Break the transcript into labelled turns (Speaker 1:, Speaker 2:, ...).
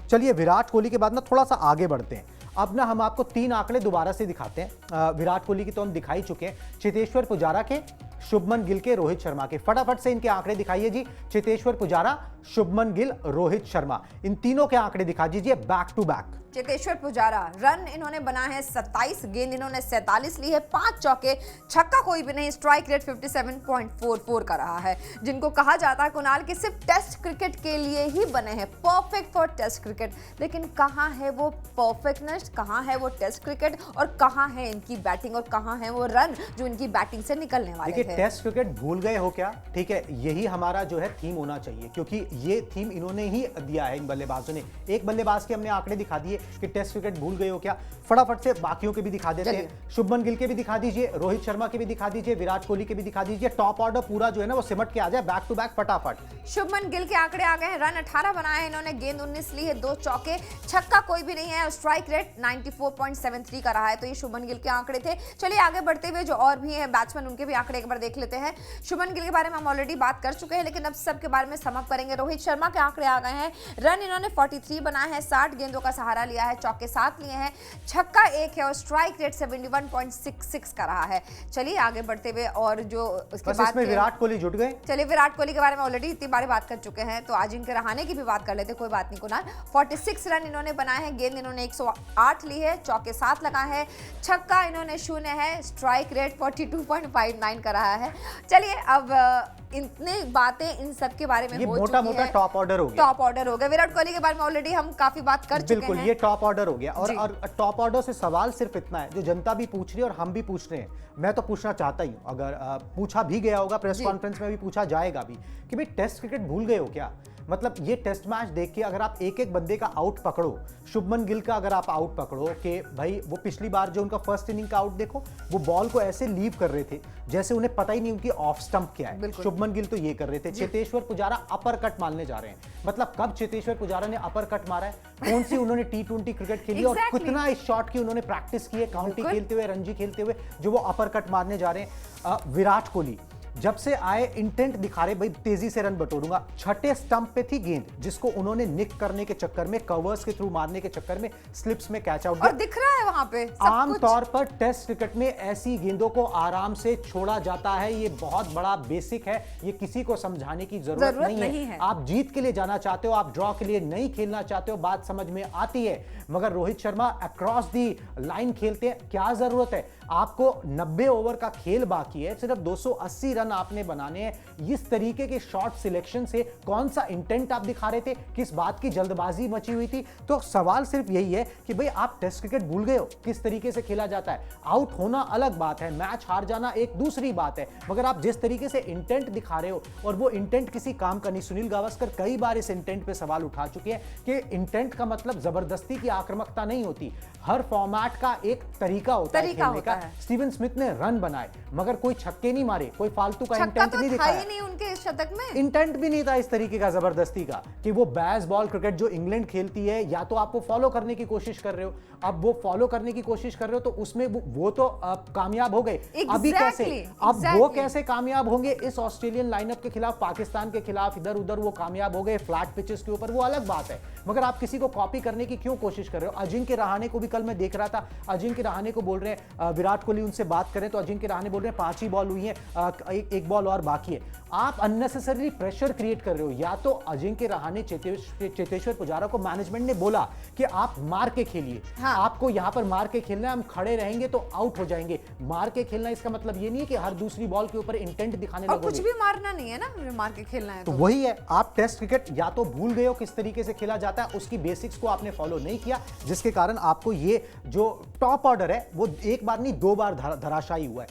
Speaker 1: चलिए विराट कोहली के बाद ना थोड़ा सा आगे बढ़ते हैं। अब ना हम आपको 3 आंकड़े दोबारा से दिखाते हैं। विराट कोहली की तो हम दिखा ही चुके हैं, चेतेश्वर पुजारा के, शुभमन गिल के, रोहित शर्मा के। फटाफट से इनके आंकड़े दिखाइए जी। चेतेश्वर पुजारा, शुभमन गिल, रोहित शर्मा, इन तीनों के आंकड़े दिखा दीजिए back to back.
Speaker 2: Cheteshwar Pujara, run इन्होंने बनाए हैं 27, गेंद इन्होंने 47 ली है, 5 चौके, छक्का कोई भी नहीं, स्ट्राइक रेट 57.44 का रहा है। जिनको कहा जाता है कुणाल कि सिर्फ टेस्ट क्रिकेट के लिए ही बने हैं, परफेक्ट फॉर टेस्ट क्रिकेट। लेकिन कहां है वो परफेक्टनेस, कहां है वो टेस्ट क्रिकेट, और कहां है इनकी बैटिंग, और कहां है वो रन जो इनकी बैटिंग से निकलने वाले थे।
Speaker 1: टेस्ट क्रिकेट भूल गए हो क्या? ठीक है, यही हमारा जो है थीम होना चाहिए, क्योंकि ये थीम इन्होंने ही दिया है इन बल्लेबाजों ने। एक बल्लेबाज के हमने आंकड़े दिखा दिए कि टेस्ट क्रिकेट भूल गए हो क्या। फटाफट से बाकियों के भी दिखा देते हैं। शुभमन गिल के भी दिखा दीजिए, रोहित शर्मा के भी दिखा दीजिए, विराट कोहली के भी दिखा दीजिए। टॉप ऑर्डर पूरा जो है ना वो सिमट के आ जाए बैक टू बैक फटाफट।
Speaker 2: शुभमन गिल के आंकड़े आ गए हैं, रन 18 बनाए हैं इन्होंने, गेंद 19 ली है, 2 चौके, छक्का कोई भी नहीं है, स्ट्राइक रेट 94.73 का रहा है। तो ये शुभमन गिल के आंकड़े थे। चलिए आगे बढ़ते हुए जो और भी हैं बैट्समैन, उनके भी आंकड़े एक बार देख लेते हैं। शुभमन गिल के बारे में हम ऑलरेडी बात कर चुके हैं, लेकिन अब सबके बारे में समअप करेंगे। रोहित शर्मा के आंकड़े आ गए हैं, रन इन्होंने 43 बनाए हैं, 60 गेंदों का सहारा लिया है, चौके 7 लिए हैं, छक्का 1 है, और स्ट्राइक रेट 71.66 का रहा है। चलिए आगे बढ़ते हुए और जो उसके बाद
Speaker 1: विराट कोहली जुट गए।
Speaker 2: चलिए विराट कोहली के बारे में ऑलरेडी इतनी बारी बात कर चुके हैं, तो अजिंक्य रहाणे की भी बात कर लेते, कोई बात नहीं कुणाल। 46 रन इन्होंने बनाए हैं, गेंद इन्होंने 108 ली है, चौके 7 लगाए हैं, छक्का इन्होंने 0 है, स्ट्राइक रेट 42.59 का रहा है। चलिए अब इतने बातें इन सब के बारे में
Speaker 1: ये मोटा टॉप ऑर्डर हो गया।
Speaker 2: टॉप ऑर्डर हो गया। विराट कोहली के बारे में ऑलरेडी हम काफी बात कर चुके हैं।
Speaker 1: बिल्कुल, ये टॉप ऑर्डर हो गया। और टॉप ऑर्डर से सवाल सिर्फ इतना है, जो जनता भी पूछ रही है और हम भी पूछ रहे हैं, मैं तो पूछना चाहता ही हूं, अगर पूछा भी गया होगा, प्रेस कॉन्फ्रेंस में भी पूछा जाएगा भी, कि भाई टेस्ट क्रिकेट भूल गए हो क्या? मतलब ये टेस्ट मैच देख के अगर आप एक एक बंदे का आउट पकड़ो, शुभमन गिल का अगर आप आउट पकड़ो कि भाई वो पिछली बार जो उनका फर्स्ट इनिंग का आउट देखो, वो बॉल को ऐसे लीव कर रहे थे जैसे उन्हें पता ही नहीं उनकी ऑफ स्टंप क्या है। शुभमन गिल तो ये कर रहे थे। चेतेश्वर पुजारा अपर कट मारने जा रहे हैं। मतलब कब चेतेश्वर पुजारा ने अपर कट मारा है? कौन सी उन्होंने T20 क्रिकेट खेली और कितना इस शॉट की उन्होंने प्रैक्टिस की है, काउंटी खेलते हुए, रणजी खेलते हुए, जो वो अपर कट मारने जा रहे हैं। विराट कोहली जब से आए इंटेंट दिखा रहे, भाई तेजी से रन बटोरूंगा। छठे स्टंप पे थी गेंद, जिसको उन्होंने निक करने के चक्कर में, कवर्स के थ्रू मारने के चक्कर में स्लिप्स में कैच आउट
Speaker 2: और दिख रहा है वहां पे।
Speaker 1: आमतौर पर टेस्ट क्रिकेट में ऐसी गेंदों को आराम से छोड़ा जाता है। ये बहुत बड़ा बेसिक है, ये किसी को समझाने की जरूरत नहीं है। आप जीत के लिए जाना चाहते हो, आप ड्रॉ के लिए नहीं खेलना चाहते हो, बात समझ में आती है। मगर Rohit Sharma across the line खेलते हैं, क्या जरूरत है? आपको 90 ओवर का खेल बाकी है, सिर्फ 280 रन आपने बनाने हैं। इस तरीके के शॉट सिलेक्शन से कौन सा इंटेंट आप दिखा रहे थे? किस बात की जल्दबाजी मची हुई थी? तो सवाल सिर्फ यही है कि भाई आप टेस्ट क्रिकेट भूल गए हो, किस तरीके से खेला जाता है। आउट होना अलग बात है, मैच हार जाना एक दूसरी बात है, मगर आप जिस तरीके से इंटेंट दिखा रहे हो, और वो इंटेंट किसी काम का नहीं। सुनील गावस्कर कई बार इस इंटेंट पे सवाल उठा चुके हैं कि इंटेंट का मतलब जबरदस्ती की आक्रामकता नहीं होती, हर फॉर्मेट का एक तरीका होता है खेलने का। स्टीवन स्मिथ ने रन बनाए, मगर कोई छक्के नहीं मारे, कोई फालतू का इंटेंट नहीं दिखाया।
Speaker 2: नहीं उनके शतक में
Speaker 1: इंटेंट भी नहीं था इस तरीके का जबरदस्ती का, कि वो बैस बॉल क्रिकेट जो इंग्लैंड खेलती है, या तो आप वो फॉलो करने की कोशिश कर रहे हो। अब वो फॉलो करने की कोशिश कर रहे हो तो उसमें वो तो कामयाब हो गए। अभी कैसे, अब वो कैसे कामयाब होंगे? इस ऑस्ट्रेलियन लाइनअप के खिलाफ, पाकिस्तान के खिलाफ इधर उधर वो कामयाब हो गए, फ्लैट पिचेस के ऊपर, वो अलग बात है। मगर आप किसी को कॉपी करने की क्यों कोशिश कर रहे हो? अजिंक्य रहाणे को भी कल मैं देख रहा था, अजिंक्य रहाणे को बोल रहे हैं, विराट कोहली उनसे बात करें तो अजिंक्य रहाणे बोल रहे हैं 5 ही बॉल हुई है, एक बॉल और बाकी है। आप अननेसेसरी प्रेशर क्रिएट कर रहे हो। या तो अजिंक्य रहाणे, चेतेश्वर पुजारा को मैनेजमेंट ने बोला कि आप मार के खेलिए, आपको यहां पर मार के खेलना है, हम खड़े रहेंगे तो आउट हो जाएंगे। मार के खेलना इसका मतलब ये नहीं है कि हर दूसरी बॉल के ऊपर इंटेंट दिखाने लगोगे।
Speaker 2: कुछ भी मारना नहीं है ना, मार के खेलना है।
Speaker 1: तो वही है, आप टेस्ट क्रिकेट या तो भूल गए हो किस तरीके से खेला जाता है, उसकी बेसिक्स को आपने फॉलो नहीं किया, जिसके कारण आपको ये जो टॉप ऑर्डर है वो एक बार नहीं 2 बार धराशायी हुआ है।